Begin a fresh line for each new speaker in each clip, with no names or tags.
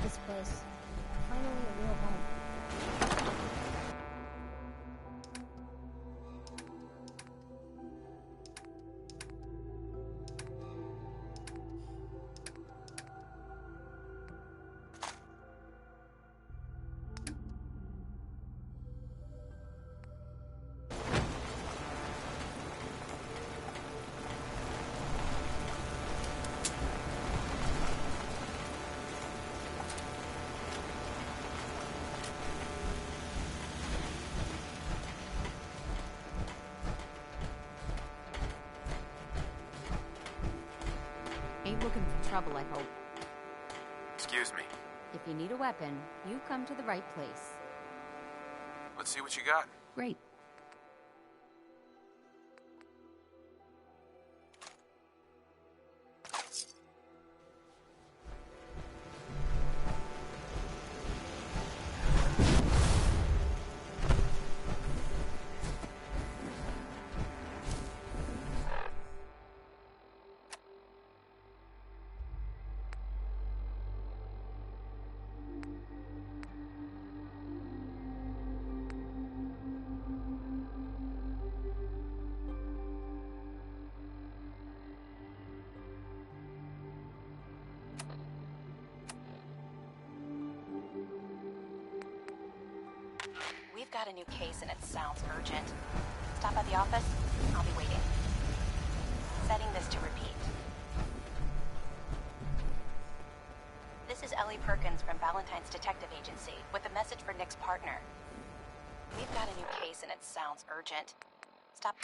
this place. Finally a real home.
Ain't looking for trouble, I hope.
Excuse me.
If you need a weapon, you come to the right place.
Let's see what you got.
Great.
We've got a new case and it sounds urgent. Stop by the office. I'll be waiting. Setting this to repeat. This is Ellie Perkins from Valentine's Detective Agency with a message for Nick's partner. We've got a new case and it sounds urgent. Stop.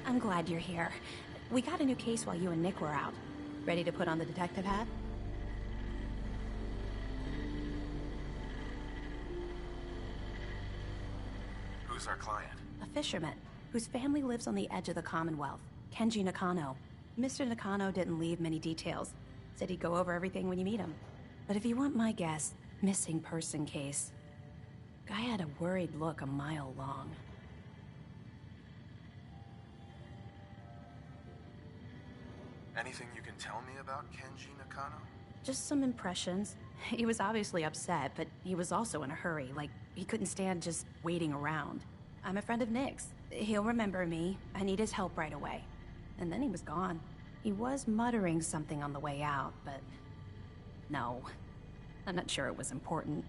I'm glad you're here. We got a new case while you and Nick were out. Ready to put on the detective hat?
Who's our client?
A fisherman, whose family lives on the edge of the Commonwealth. Kenji Nakano. Mr. Nakano didn't leave many details. Said he'd go over everything when you meet him. But if you want my guess, missing person case. Guy had a worried look a mile long.
Anything you can tell me about Kenji Nakano?
Just some impressions. He was obviously upset, but he was also in a hurry, like he couldn't stand just waiting around. I'm a friend of Nick's. He'll remember me. I need his help right away. And then he was gone. He was muttering something on the way out, but... no. I'm not sure it was important.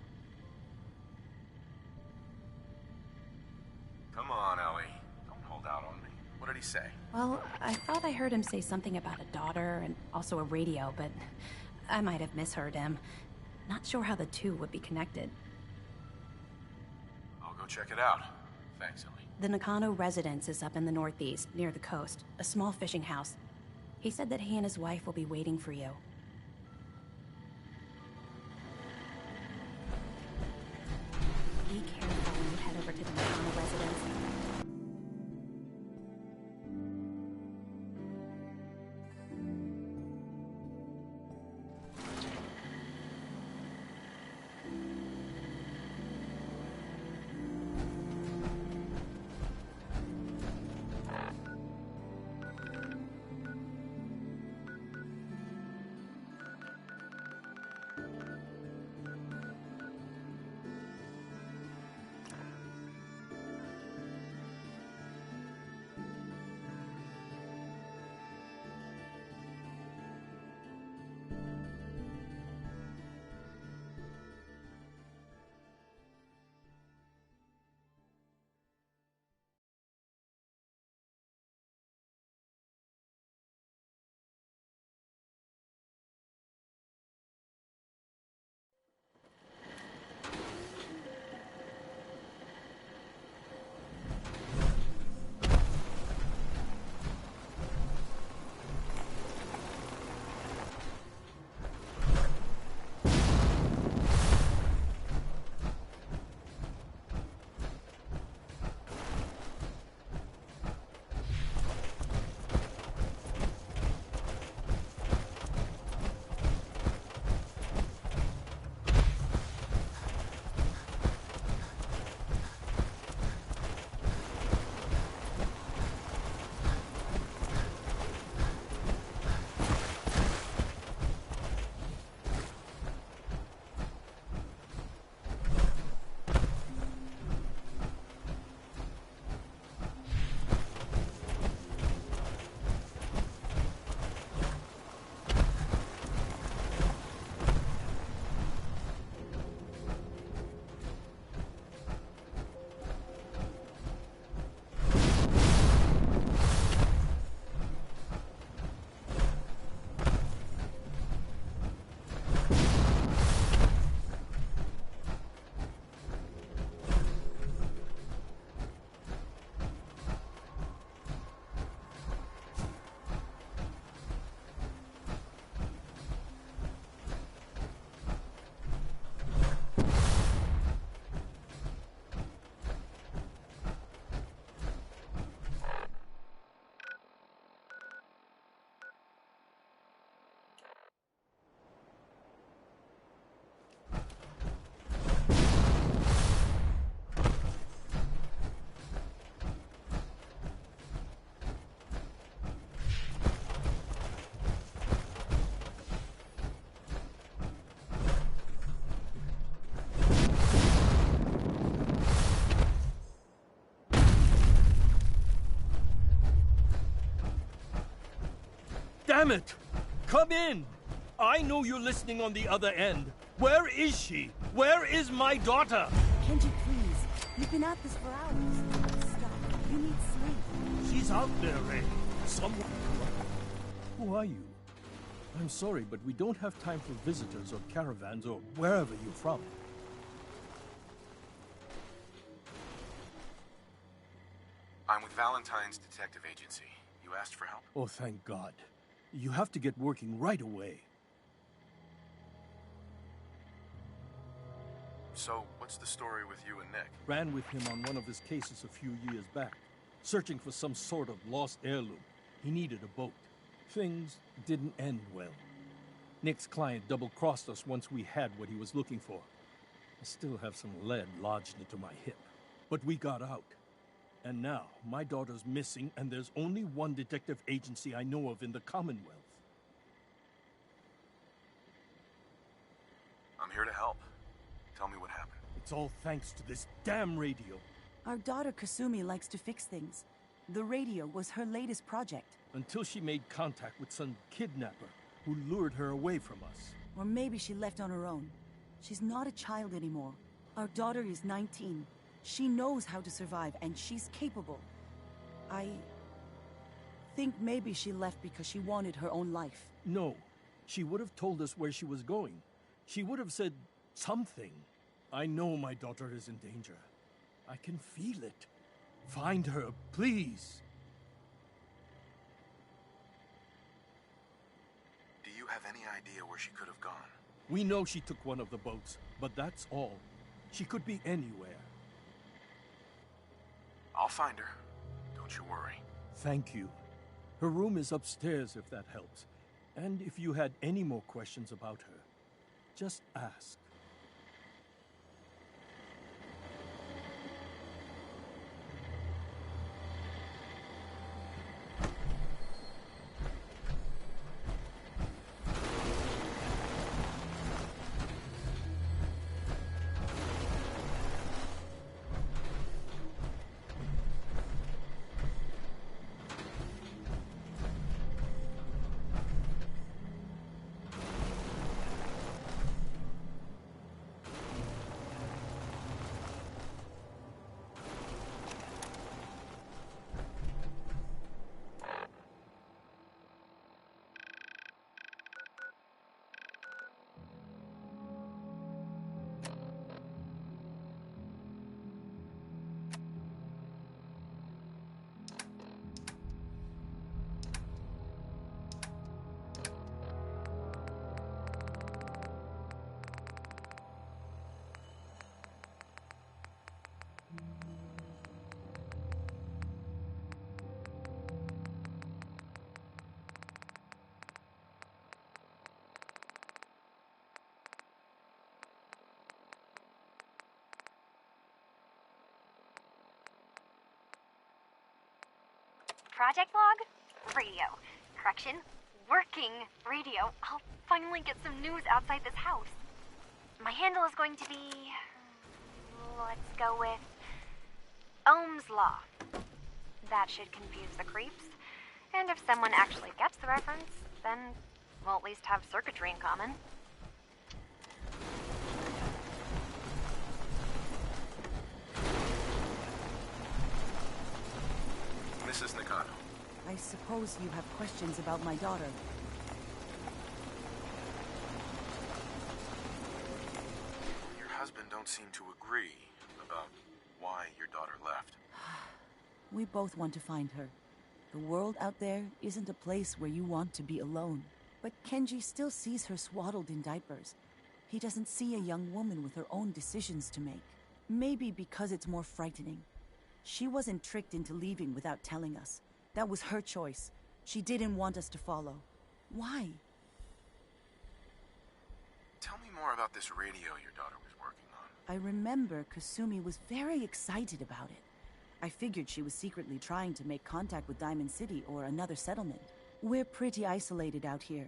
Come on, Ellie. Don't hold out on me. What did he say?
Well, I thought I heard him say something about a daughter and also a radio, but I might have misheard him. Not sure how the two would be connected.
I'll go check it out. Thanks, Ellie.
The Nakano residence is up in the northeast, near the coast. A small fishing house. He said that he and his wife will be waiting for you. Be careful when you head over to the Nakano residence.
Damn it! Come in! I know you're listening on the other end. Where is she? Where is my daughter?
Kenji, please. You've been at this for hours. Stop. You need sleep.
She's out there, Ray. Someone... Who are you? I'm sorry, but we don't have time for visitors or caravans or wherever you're from.
I'm with Valentine's Detective Agency. You asked for help?
Oh, thank God. You have to get working right away.
So, what's the story with you and Nick?
Ran with him on one of his cases a few years back, searching for some sort of lost heirloom. He needed a boat. Things didn't end well. Nick's client double-crossed us once we had what he was looking for. I still have some lead lodged into my hip. But we got out. And now, my daughter's missing, and there's only one detective agency I know of in the Commonwealth.
I'm here to help. Tell me what happened.
It's all thanks to this damn radio.
Our daughter Kasumi likes to fix things. The radio was her latest project.
Until she made contact with some kidnapper who lured her away from us.
Or maybe she left on her own. She's not a child anymore. Our daughter is 19. She knows how to survive, and she's capable. I think maybe she left because she wanted her own life.
No. She would have told us where she was going. She would have said something. I know my daughter is in danger. I can feel it. Find her, please.
Do you have any idea where she could have gone?
We know she took one of the boats, but that's all. She could be anywhere.
I'll find her. Don't you worry.
Thank you. Her room is upstairs, if that helps. And if you had any more questions about her, just ask.
Project log? Radio. Correction. Working radio. I'll finally get some news outside this house. My handle is going to be... let's go with... Ohm's Law. That should confuse the creeps. And if someone actually gets the reference, then we'll at least have circuitry in common.
Mrs. Nakano.
I suppose you have questions about my daughter.
Your husband don't seem to agree about why your daughter left.
We both want to find her. The world out there isn't a place where you want to be alone. But Kenji still sees her swaddled in diapers. He doesn't see a young woman with her own decisions to make. Maybe because it's more frightening. She wasn't tricked into leaving without telling us. That was her choice. She didn't want us to follow. Why?
Tell me more about this radio your daughter was working on.
I remember Kasumi was very excited about it. I figured she was secretly trying to make contact with Diamond City or another settlement. We're pretty isolated out here.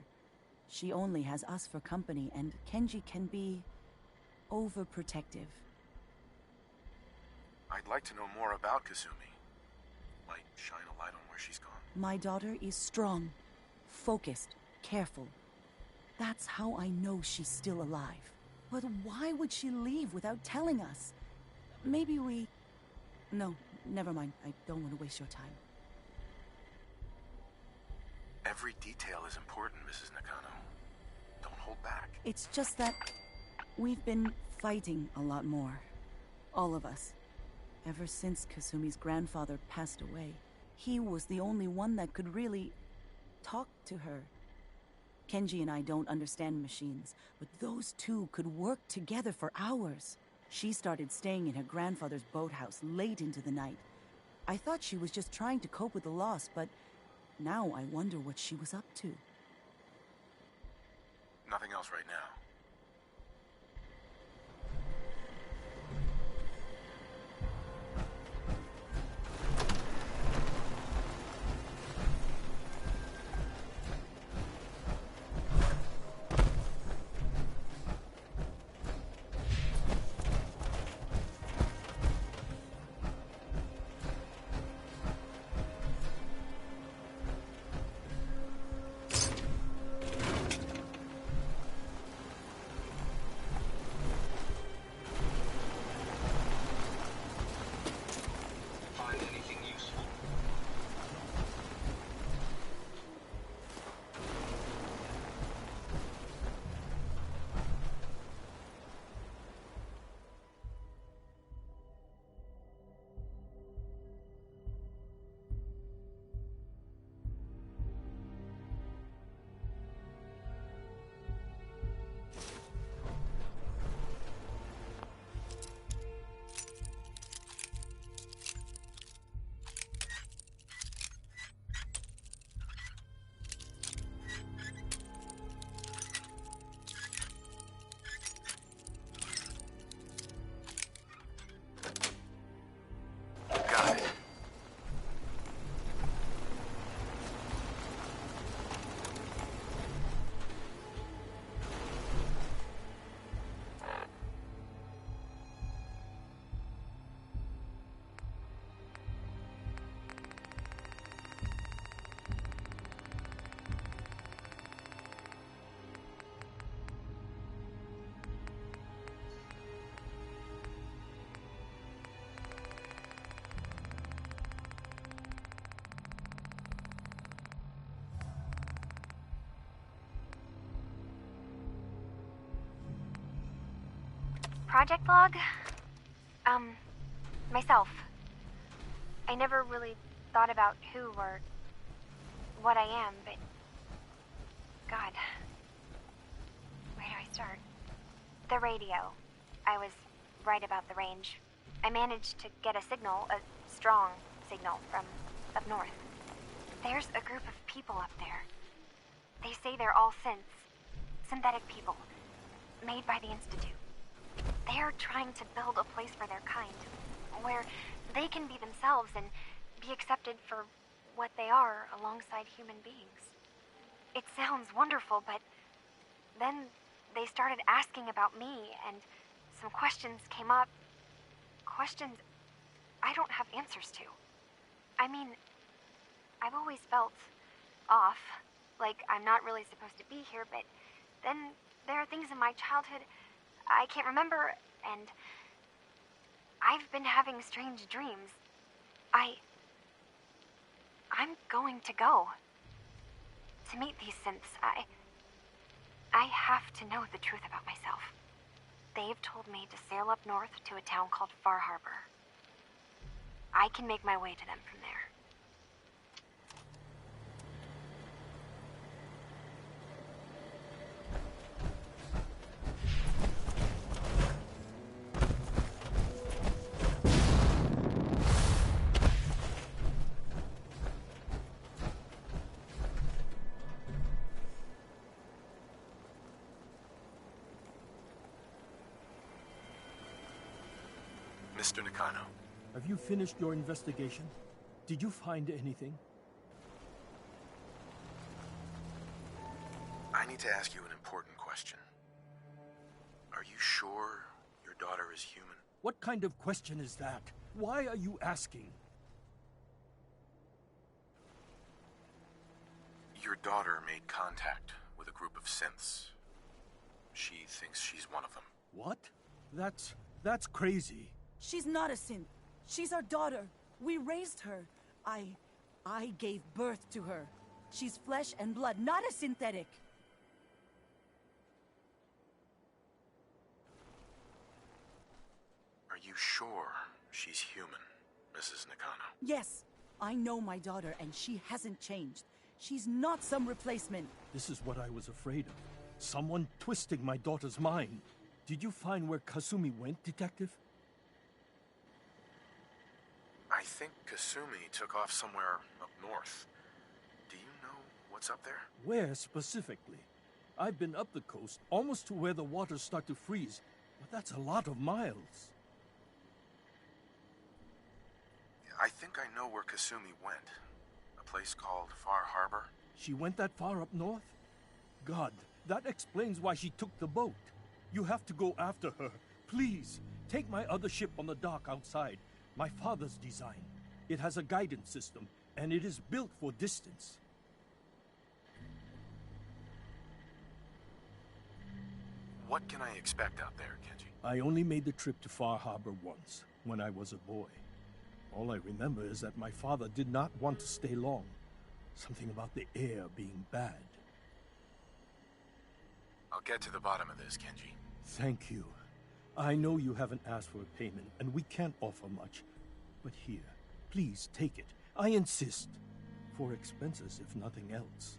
She only has us for company, and Kenji can be... overprotective.
I'd like to know more about Kasumi. Might shine a light on where she's gone.
My daughter is strong. focused, careful. That's how I know she's still alive. But why would she leave without telling us? Maybe we... No, never mind. I don't want to waste your time.
Every detail is important, Mrs. Nakano. Don't hold back.
It's just that we've been fighting a lot more. All of us. Ever since Kasumi's grandfather passed away. He was the only one that could really talk to her. Kenji and I don't understand machines, but those two could work together for hours. She started staying in her grandfather's boathouse late into the night. I thought she was just trying to cope with the loss, but now I wonder what she was up to.
Nothing else right now. Got it.
Project log? Myself. I never really thought about who or what I am, but... God. Where do I start? The radio. I was right about the range. I managed to get a signal, a strong signal, from up north. There's a group of people up there. They say they're all synths. Synthetic people. Made by the Institute. They're trying to build a place for their kind, where they can be themselves and be accepted for what they are alongside human beings. It sounds wonderful, but then they started asking about me, and some questions came up. Questions I don't have answers to. I mean, I've always felt off, like I'm not really supposed to be here, but then there are things in my childhood I can't remember, and I've been having strange dreams. I'm going to go. To meet these synths, I have to know the truth about myself. They've told me to sail up north to a town called Far Harbor. I can make my way to them from there.
Mr. Nakano.
Have you finished your investigation? Did you find anything?
I need to ask you an important question. Are you sure your daughter is human?
What kind of question is that? Why are you asking?
Your daughter made contact with a group of synths. She thinks she's one of them.
What? That's crazy.
She's not a synth. She's our daughter. We raised her. I gave birth to her. She's flesh and blood, not a synthetic.
Are you sure she's human, Mrs. Nakano?
Yes, I know my daughter, and she hasn't changed. She's not some replacement.
This is what I was afraid of. Someone twisting my daughter's mind. Did you find where Kasumi went, Detective?
I think Kasumi took off somewhere up north. Do you know what's up there?
Where specifically? I've been up the coast, almost to where the waters start to freeze, but that's a lot of miles.
I think I know where Kasumi went. A place called Far Harbor.
She went that far up north? God, that explains why she took the boat. You have to go after her. Please, take my other ship on the dock outside. My father's design. It has a guidance system, and it is built for distance.
What can I expect out there, Kenji?
I only made the trip to Far Harbor once, when I was a boy. All I remember is that my father did not want to stay long. Something about the air being bad.
I'll get to the bottom of this, Kenji.
Thank you. I know you haven't asked for a payment, and we can't offer much. But here, please take it. I insist. For expenses, if nothing else.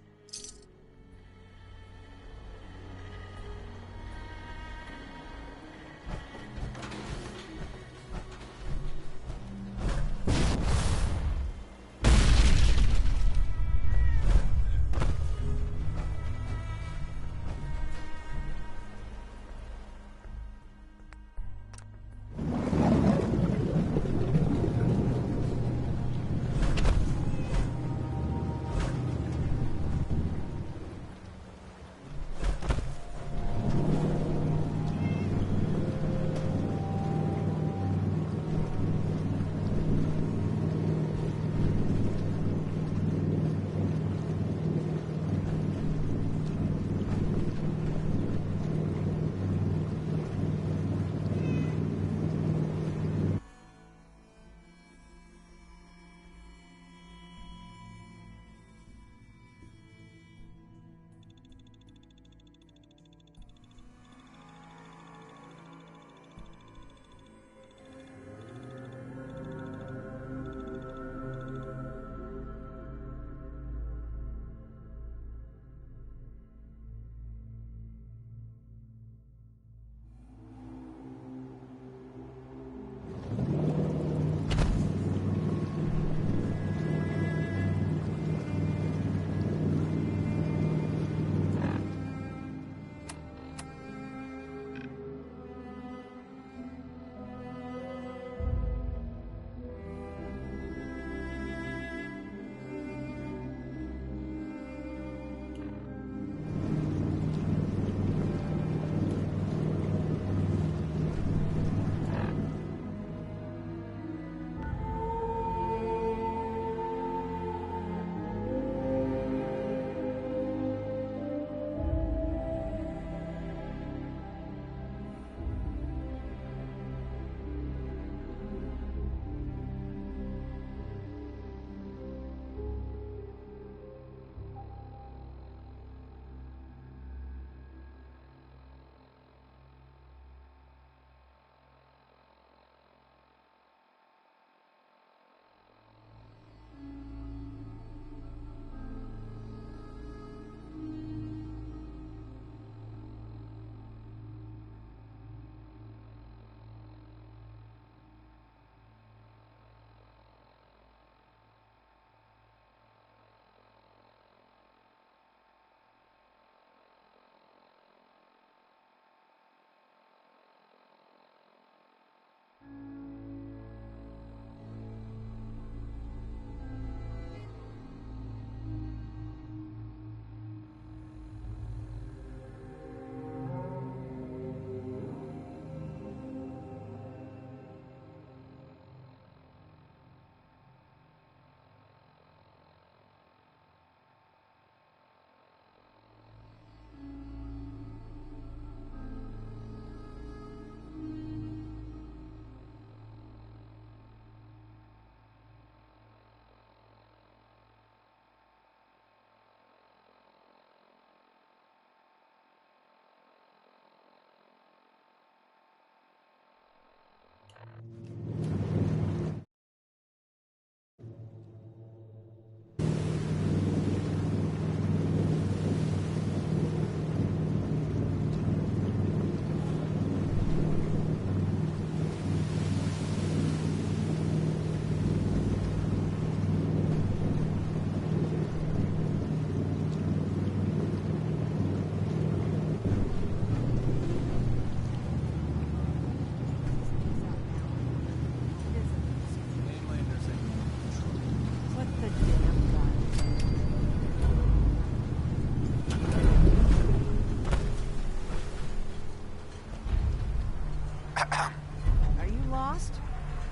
Are you lost?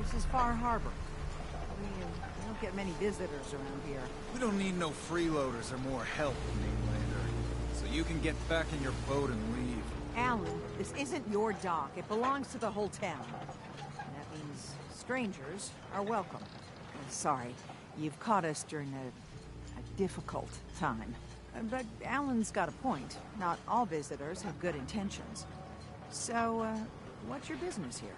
This is Far Harbor. We don't get many visitors around here.
We don't need no freeloaders or more help, Mainlander. So you can get back in your boat and leave.
Alan, this isn't your dock. It belongs to the whole town. And that means strangers are welcome. Sorry, you've caught us during a difficult time. But Alan's got a point. Not all visitors have good intentions. So, what's your business here?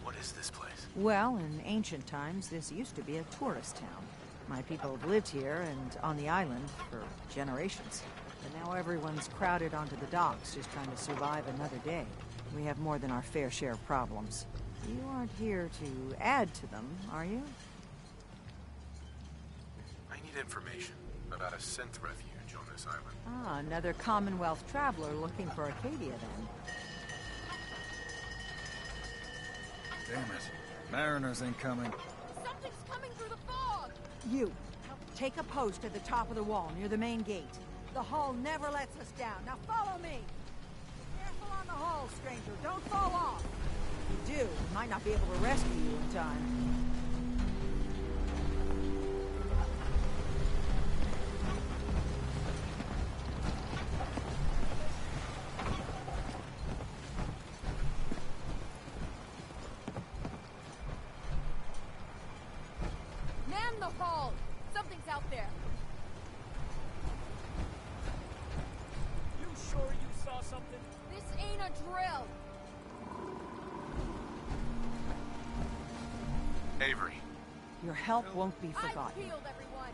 What is this place?
Well, in ancient times, this used to be a tourist town. My people have lived here and on the island for generations. But now everyone's crowded onto the docks, just trying to survive another day. We have more than our fair share of problems. You aren't here to add to them, are you?
I need information about a synth refuge on this island.
Ah, another Commonwealth traveler looking for Acadia, then.
Damn it. Mariners incoming.
Something's coming through the fog!
You, take a post at the top of the wall near the main gate. The hull never lets us down. Now follow me! Careful on the hull, stranger. Don't fall off. If you do, we might not be able to rescue you in time.
Man the hull! Something's out there!
You sure you saw something?
This ain't a drill!
Avery.
Your help won't be
I've
forgotten.
healed everyone!